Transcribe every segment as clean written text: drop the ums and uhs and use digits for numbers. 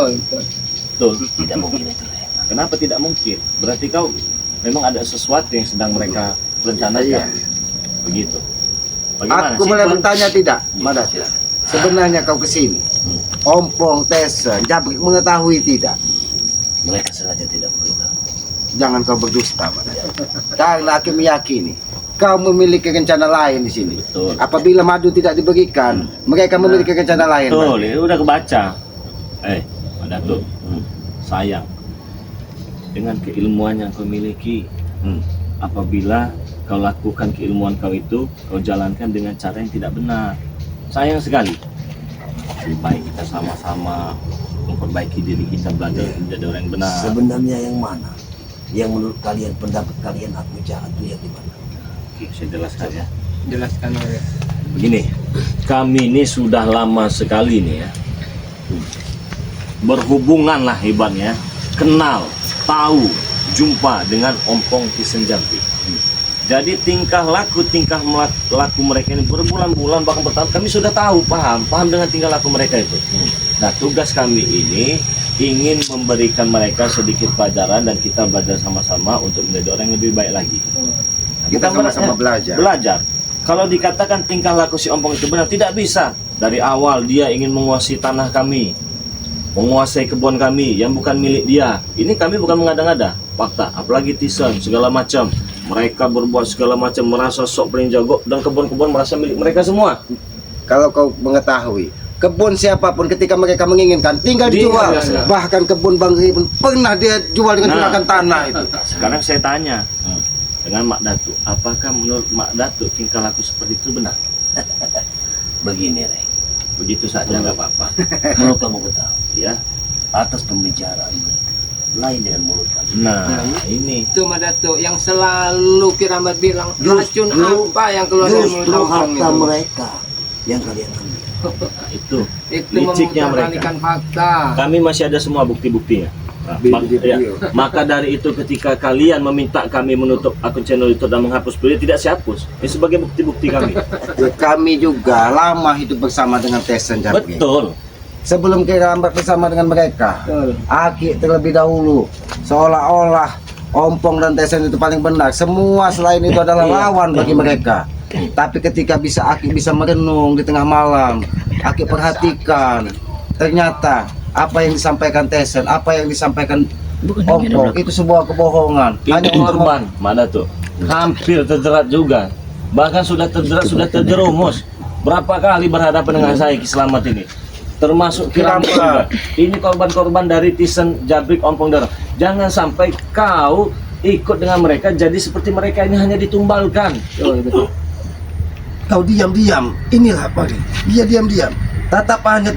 betul. Betul. Tidak mungkin itu. Kenapa tidak mungkin? Berarti kau memang ada sesuatu yang sedang mereka rencanakan. Begitu. Bagaimana? Aku boleh bertanya tidak, Madas? Silakan. Sebenarnya kau kesini, Ompong, Tesen, Jabrik mengetahui tidak? Mereka sengaja tidak beritahu. Jangan kau berdusta, Madas. Karena aku meyakini kau memiliki rencana lain di sini. Betul. Apabila madu tidak diberikan, mereka memiliki rencana lain. Betul, Madas. itu udah kebaca. Pak Datuk, sayang dengan keilmuan yang kau miliki, apabila kau lakukan keilmuan kau itu, kau jalankan dengan cara yang tidak benar. Sayang sekali. Lebih baik kita sama-sama memperbaiki diri kita, belajar menjadi orang yang benar. Sebenarnya yang mana? Yang menurut kalian, pendapat kalian aku jahat itu yang di mana? Oke, saya jelaskan ya. Jelaskan oleh. Begini, kami ini sudah lama sekali nih ya, berhubungan lah hebatnya, kenal, tahu, jumpa dengan Ompong Tisen Jabrik. Jadi tingkah laku mereka ini berbulan-bulan bahkan bertahun kami sudah tahu, paham dengan tingkah laku mereka itu. Nah, tugas kami ini ingin memberikan mereka sedikit pelajaran dan kita belajar sama-sama untuk menjadi orang yang lebih baik lagi. Kita sama-sama belajar. Kalau dikatakan tingkah laku si Ompong itu benar, tidak bisa. Dari awal dia ingin menguasai tanah kami, menguasai kebun kami yang bukan milik dia. Ini kami bukan mengada-ngada, fakta. Apalagi Tisen segala macam. Mereka berbuat segala macam, merasa sok paling jago dan kebun-kebun merasa milik mereka semua. Kalau kau mengetahui, kebun siapapun ketika mereka menginginkan tinggal dijual. Bahkan kebun Bang Ri pun pernah dia jual dengan menggunakan tanah itu. Sekarang saya tanya dengan Mak Datuk, apakah menurut Mak Datuk tingkah laku seperti itu benar? Begini, Rey. Begitu saja nggak apa-apa. Menurut kamu ketahui, Ya. atas pembicaraan mereka lain dengan mulut kami. Nah, ini Itu Datuk yang selalu Kiramat bilang racun Justru- apa yang keluar dari mulut Justru Ompong harta itu. mereka yang kalian ambil. itu Itu liciknya memutarbalikan mereka. fakta. Kami masih ada semua bukti-buktinya. Nah, maka dari itu ketika kalian meminta kami menutup akun channel itu dan menghapus video, tidak saya hapus. Ini sebagai bukti-bukti kami. Ya, kami juga lama hidup bersama dengan Tesen Jabrik. Betul. Sebelum kita bersama dengan mereka, Aki terlebih dahulu seolah-olah Ompong dan Tesen itu paling benar. Semua selain itu adalah lawan bagi mereka. Tapi ketika Aki bisa merenung di tengah malam, Aki perhatikan ternyata apa yang disampaikan Tesen, apa yang disampaikan Ompong itu sebuah kebohongan. Itu korban, mana tuh? Hampir terjerat juga. Bahkan sudah terjerat, sudah terjerumus. Berapa kali berhadapan dengan saya Ki Slamet ini? Termasuk Kiramat juga. Ini korban-korban dari Tisen Jabrik Ompong Darah. Jangan sampai kau ikut dengan mereka jadi seperti mereka ini hanya ditumbalkan. Kau diam-diam, inilah Pak. Dia diam-diam, tatapannya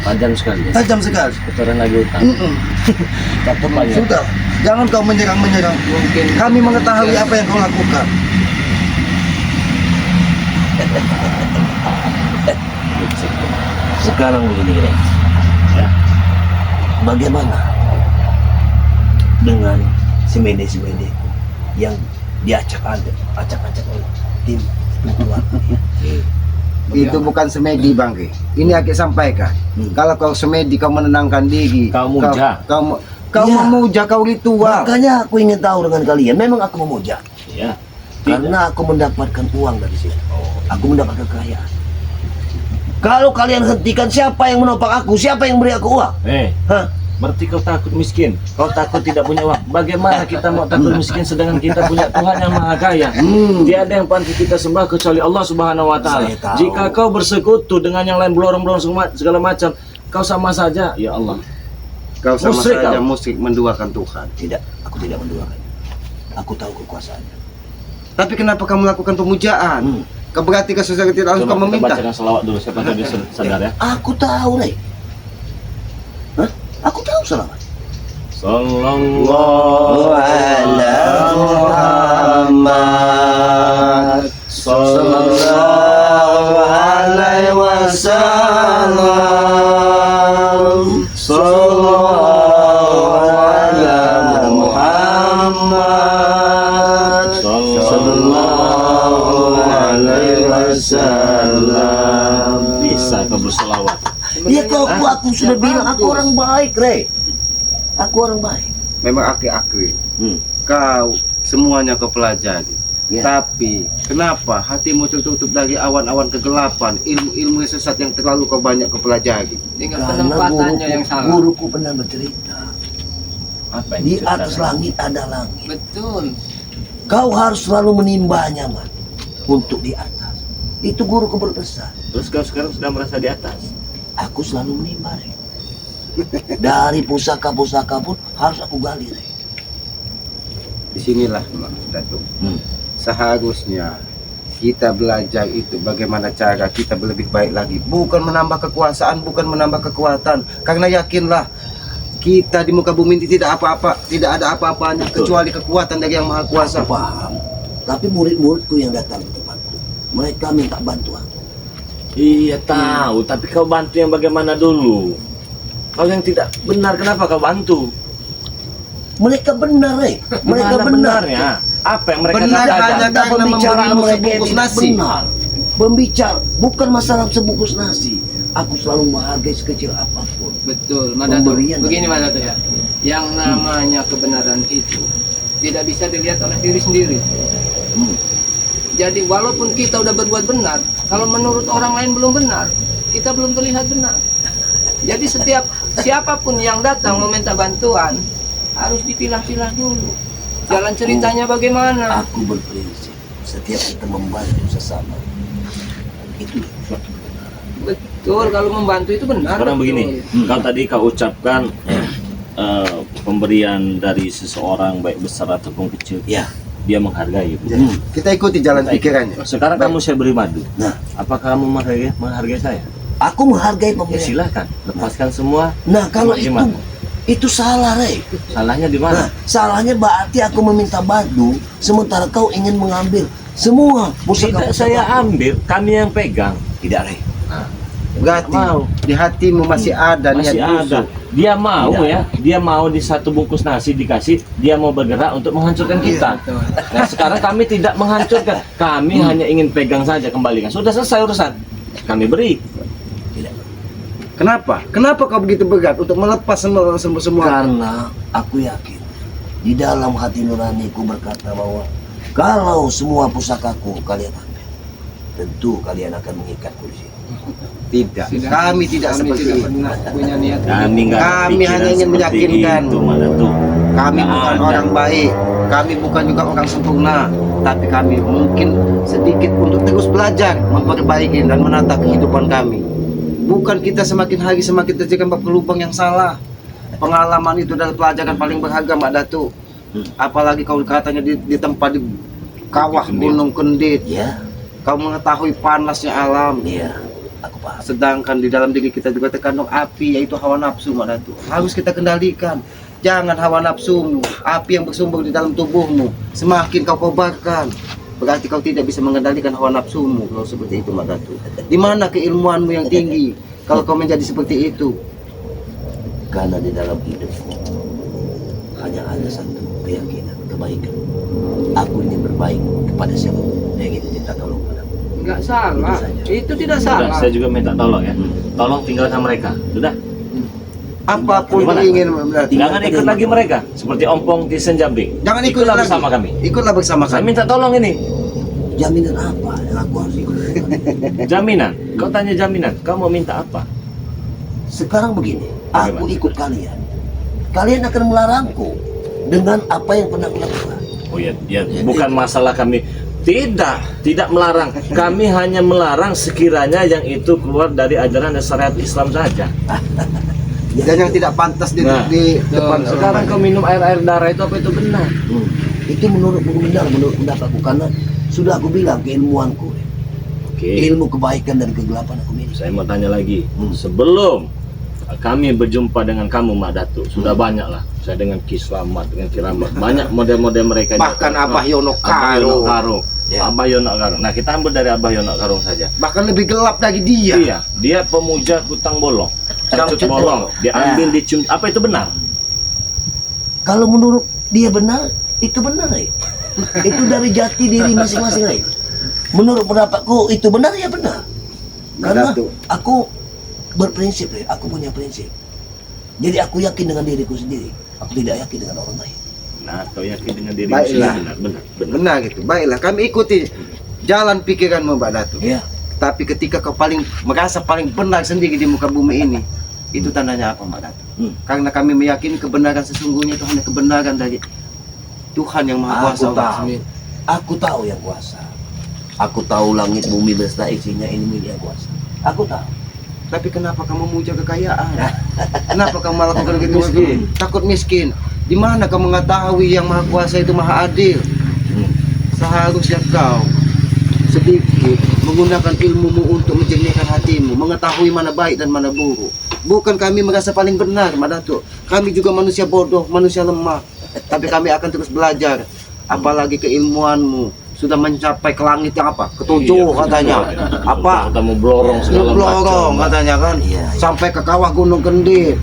Tajam sekali. Ya? tajam sekali. Kotoran lagi utang. Tetap aja. Sudah, jangan kau menyerang-menyerang. Mungkin Kami mengetahui apa yang kau lakukan. Sekarang begini, Rey. Ya. Bagaimana dengan semede-semede yang diacak-acak oleh tim keluar? Itu bukan semedi Bang Ri. Ini Aki sampaikan. Kalau kau semedi, kau menenangkan diri. Kau muja. Kau Iya. memuja, kau ritual. Makanya aku ingin tahu dengan kalian. Memang aku memuja Ya. karena aku mendapatkan uang dari situ. Aku mendapatkan kekayaan. Kalau kalian hentikan, siapa yang menopang aku? Siapa yang beri aku uang? Hah? Berarti kau takut miskin, kau takut tidak punya uang. Bagaimana kita mau takut miskin sedangkan kita punya Tuhan yang maha kaya? Tiada yang pantas kita sembah kecuali Allah Subhanahu Wa Taala. Saya tahu. Jika kau bersekutu dengan yang lain belorong-belorong segala macam, kau sama saja, ya Allah. Kau sama Musyrik saja kau. musyrik menduakan Tuhan. Tidak, aku tidak menduakan. Aku tahu kekuasaannya. Tapi kenapa kamu melakukan pemujaan? Kau berarti kau sudah tidak harus kau Coba kita meminta. bacakan selawat dulu, siapa tahu dia sadar ya. Aku tahu, Rey. Hah? Aku tahu selamat. Sallallahu ala Muhammad sallallahu alaihi wasallam sallallahu ala Muhammad sallallahu alaihi wasallam. Bisa kau berselawat. Ya kau Aku sudah bilang aku orang baik, Rey. Aku orang baik. Memang akui. Hmm. Kau semuanya kau pelajari. Ya. Tapi kenapa hatimu tertutup dari awan-awan kegelapan, ilmu-ilmu yang sesat yang terlalu kau banyak kau pelajari? Tinggal Karena penempatannya yang salah. guruku pernah bercerita, Apa yang di diceritakan? atas langit ada langit. Betul. Kau harus selalu menimbanya, man, untuk di atas. Itu guruku berpesan. Terus kau sekarang sudah merasa di atas. Aku selalu menimba, Rey. Dari pusaka-pusaka pun harus aku gali, Rey. Disinilah Datuk. Hmm. Seharusnya kita belajar itu bagaimana cara kita lebih baik lagi, bukan menambah kekuasaan, bukan menambah kekuatan, karena yakinlah kita di muka bumi ini tidak apa-apa, tidak ada apa-apanya kecuali kekuatan dari Yang Maha Kuasa. Paham. Tapi murid-muridku yang datang ke tempatku, mereka minta bantuan. Iya tahu, tapi kau bantu yang bagaimana dulu? Kau yang tidak benar, kenapa kau bantu? Mereka benar, Rey. Mereka Mana benar. benarnya? Apa yang mereka Benar katakan? hanya karena Pembicaraan memberimu mereka sebungkus ini nasi. benar. Pembicara bukan masalah sebungkus nasi. Aku selalu menghargai sekecil apapun. Betul, Madato. Pemberian Begini dari- Madato ya. Yang namanya kebenaran itu tidak bisa dilihat oleh diri sendiri. Hmm. Jadi walaupun kita udah berbuat benar, kalau menurut orang lain belum benar, kita belum terlihat benar. Jadi setiap siapapun yang datang meminta bantuan harus dipilah-pilah dulu. Jalan ceritanya bagaimana? Aku berprinsip setiap kita membantu sesama itu suatu kebenaran. Betul, kalau membantu itu benar. Sekarang betul. begini, kau tadi kau ucapkan pemberian dari seseorang baik besar ataupun kecil, Ya. dia menghargai. Jadi, kita ikuti jalan pikirannya. Sekarang kamu saya beri madu. Nah, Apakah kamu menghargai saya? aku menghargai Ya pemberian. silahkan, lepaskan semua. Nah, kalau Gimana? itu salah, Rey. Salahnya di Nah, mana? salahnya berarti aku meminta badu sementara kau ingin mengambil semua pusaka. Tidak saya ambil, kami yang pegang. Tidak, Rey. Berarti Mau. di hatimu masih ada Masih niat ada. busuk. Dia mau Tidak. ya, dia mau di satu bungkus nasi dikasih, dia mau bergerak untuk menghancurkan kita. Betul. Nah sekarang kami tidak menghancurkan, kami hanya ingin pegang saja, kembalikan. Sudah selesai urusan, kami beri. Kenapa? Kenapa kau begitu berat untuk melepas semua? Karena aku yakin di dalam hati nuraniku berkata bahwa kalau semua pusakaku kalian ambil, tentu kalian akan mengikatku di sini. Tidak. Kami tidak seperti itu. pernah punya niat. Kami nggak ada Kami pikiran hanya ingin seperti meyakinkan. itu, Madato. Kami Nggak bukan ada. orang baik. Kami bukan juga orang sempurna. Tapi kami mungkin sedikit untuk terus belajar, memperbaiki dan menata kehidupan kami. Bukan kita semakin hari semakin terjebak ke lubang yang salah. Pengalaman itu adalah pelajaran paling berharga, Mbak Datu. Apalagi kau katanya di tempat di kawah Gunung Kendit. Ya, Kau mengetahui panasnya alam. iya, aku paham. Sedangkan di dalam diri kita juga terkandung api, yaitu hawa nafsu, Mbak Datu. Harus kita kendalikan. Jangan hawa nafsumu, api yang bersumber di dalam tubuhmu, semakin kau kobarkan, berarti kau tidak bisa mengendalikan hawa nafsumu. Kalau seperti itu, Mbak Datu. Di mana keilmuanmu yang tinggi kalau kau menjadi seperti itu? Karena di dalam hidupku hanya ada satu keyakinan, kebaikan. Aku ingin berbaik kepada siapapun yang ingin minta tolong padaku. Enggak salah. Itu saja. Itu tidak Sudah, salah. saya juga minta tolong ya. Tolong tinggalkan mereka. Sudah. Apapun Gimana? ingin, Mbak Datu. Jangan ikut lagi mereka. Seperti ompong di Senjambing. Jangan ikut Ikutlah lagi. bersama kami. Ikutlah bersama Saya kami. minta tolong ini. Jaminan apa yang aku harus ikut? Jaminan. Kau tanya jaminan. Kau mau minta apa? Sekarang begini, aku Bagaimana? ikut kalian. Kalian akan melarangku dengan apa yang pernah aku lakukan. Oh ya, bukan masalah kami. Tidak melarang. Kami hanya melarang sekiranya yang itu keluar dari ajaran dan syariat Islam saja. Dan yang tidak pantas di, Nah, di depan Sekarang kau minum air darah itu apa itu benar? Itu menurut benar, menurut pendapatku karena sudah aku bilang keilmuanku, Oke. ilmu kebaikan dan kegelapan aku miliki. Saya mau tanya lagi. Sebelum kami berjumpa dengan kamu, Mak Datu, sudah banyak lah. Saya dengan Ki Slamet, dengan Kiramat, banyak model-model mereka. bahkan Abah Yono Abah Yono Karo, Karo. Ya. Abah Yono Karo. Nah, kita ambil dari Abah Yono Karo saja. bahkan lebih gelap dari dia. Iya, dia pemuja kutang bolong. Kutang Cut bolong. Diambil, dicium. Apa itu benar? Kalau menurut dia benar, itu benar ya. Itu dari jati diri masing-masing ya. Menurut pendapatku itu benar ya benar. Karena Benar tuh. aku berprinsip, aku punya prinsip. Jadi aku yakin dengan diriku sendiri. Aku tidak yakin dengan orang lain. Nah, kau yakin dengan diri Baiklah. benar. Benar gitu. Baiklah, kami ikuti jalan pikiranmu, Mbak Datu. Iya. Tapi ketika kau merasa paling benar sendiri di muka bumi ini, itu tandanya apa, Mbak Datu? Karena kami meyakini kebenaran sesungguhnya itu hanya kebenaran dari Tuhan yang Maha Kuasa. Aku tahu. Aku tahu yang kuasa. Aku tahu langit bumi beserta isinya ini milik yang kuasa. Aku tahu. Tapi kenapa kamu memuja kekayaan? Kenapa kamu melakukan gitu? Miskin. Takut miskin. Di mana kamu mengetahui yang Maha Kuasa itu Maha Adil? Seharusnya kau sedikit menggunakan ilmumu untuk menjernihkan hatimu, mengetahui mana baik dan mana buruk. Bukan kami merasa paling benar, Mbak Datuk. Kami juga manusia bodoh, manusia lemah. Tapi kami akan terus belajar. Apalagi keilmuanmu sudah mencapai ke langit yang apa? Ketujuh katanya. Apa? Kita mau blorong segala Blorong macam. katanya kan. Iya, iya. Sampai ke kawah Gunung Kendir.